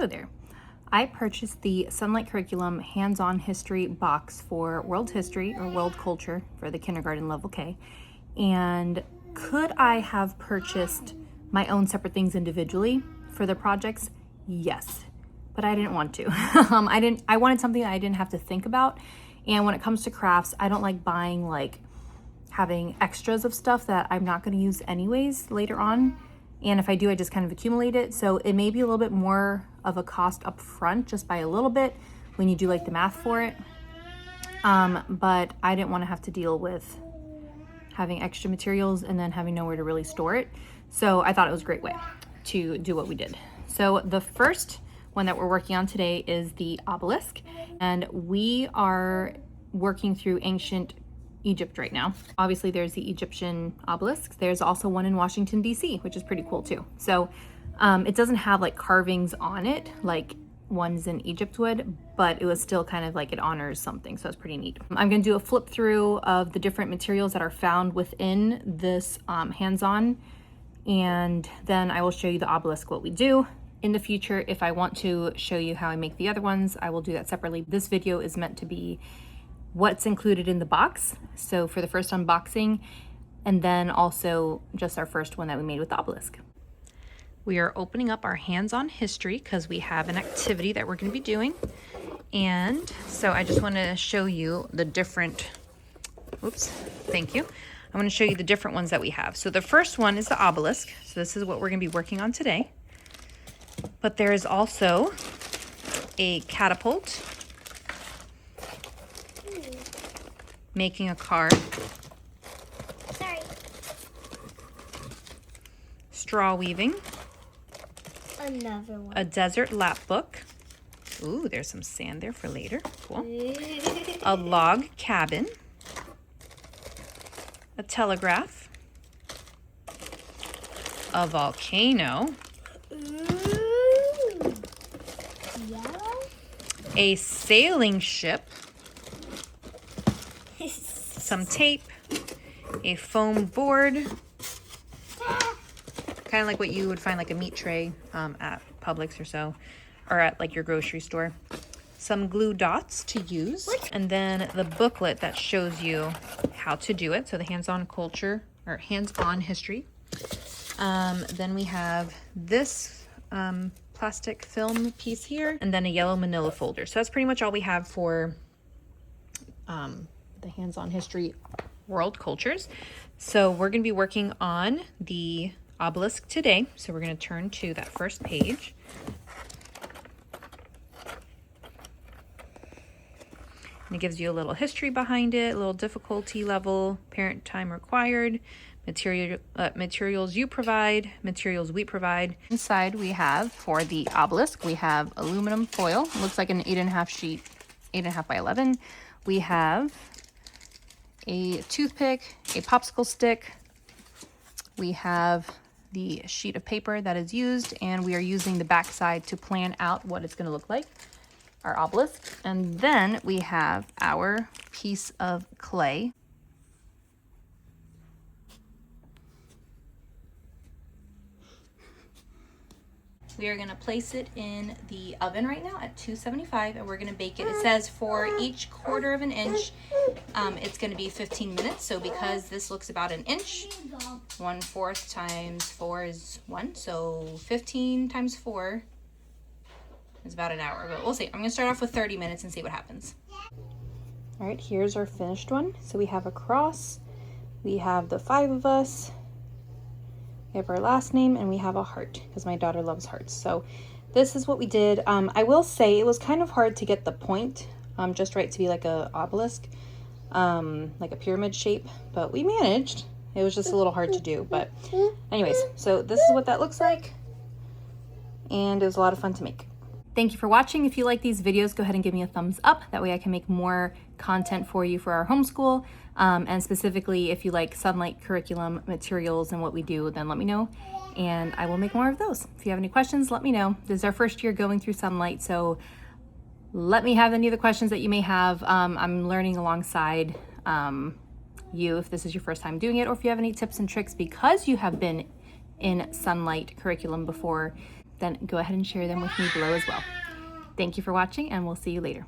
Hello there. I purchased the Sonlight Curriculum hands-on history box for world history or world culture for the kindergarten level K. And could I have purchased my own separate things individually for the projects? Yes, but I didn't want to. I wanted something that I didn't have to think about. And when it comes to crafts, I don't like buying having extras of stuff that I'm not going to use anyways later on. And if I do, I just kind of accumulate it. So it may be a little bit more of a cost up front, just by a little bit when you do the math for it. But I didn't want to have to deal with having extra materials and then having nowhere to really store it. So I thought it was a great way to do what we did. So the first one that we're working on today is the obelisk. And we are working through ancient Egypt right now. Obviously there's the Egyptian obelisk. There's also one in Washington, DC, which is pretty cool too. So it doesn't have carvings on it like ones in Egypt would, but it was still kind of it honors something. So it's pretty neat. I'm gonna do a flip through of the different materials that are found within this hands-on, and then I will show you the obelisk, what we do. In the future, if I want to show you how I make the other ones, I will do that separately. This video is meant to be what's included in the box. So for the first unboxing, and then also just our first one that we made with the obelisk. We are opening up our hands-on history because we have an activity that we're going to be doing. And so I just want to show you the different, thank you. I'm going to show you the different ones that we have. So the first one is the obelisk. So this is what we're going to be working on today. But there is also a catapult, making a card, straw weaving, another one, a desert lap book. Ooh, there's some sand there for later. Cool. A log cabin, a telegraph, a volcano, a sailing ship, some tape, a foam board, kind of like what you would find a meat tray at Publix or so, or at your grocery store, some glue dots to use, and then the booklet that shows you how to do it. So the hands-on culture or hands-on history. Then we have this plastic film piece here, and then a yellow manila folder. So that's pretty much all we have for the hands-on history world cultures. So we're going to be working on the obelisk today. So we're going to turn to that first page. And it gives you a little history behind it, a little difficulty level, parent time required, materials you provide, materials we provide. Inside we have, for the obelisk, we have aluminum foil. It looks like an 8.5 sheet, 8.5 by 11. We have a toothpick, a popsicle stick. We have the sheet of paper that is used, and we are using the back side to plan out what it's going to look like, our obelisk. And then we have our piece of clay. We are going to place it in the oven right now at 275, and we're going to bake it. It says for each 1/4 of an inch, it's going to be 15 minutes. So because this looks about an inch, 1/4 times 4 is 1. So 15 times 4 is about an hour. But we'll see. I'm going to start off with 30 minutes and see what happens. All right, here's our finished one. So we have a cross. We have the 5 of us. We have our last name, and we have a heart because my daughter loves hearts. So this is what we did. I will say it was kind of hard to get the point just right to be like a obelisk, like a pyramid shape, but we managed. It was just a little hard to do, but anyways, so this is what that looks like, and it was a lot of fun to make. Thank you for watching. If you like these videos, go ahead and give me a thumbs up. That way I can make more content for you for our homeschool. And specifically, if you like Sonlight Curriculum materials and what we do, then let me know, and I will make more of those. If you have any questions, let me know. This is our first year going through Sonlight, so let me have any of the questions that you may have. I'm learning alongside you if this is your first time doing it, or if you have any tips and tricks because you have been in Sonlight Curriculum before. then go ahead and share them with me below as well. Thank you for watching, and we'll see you later.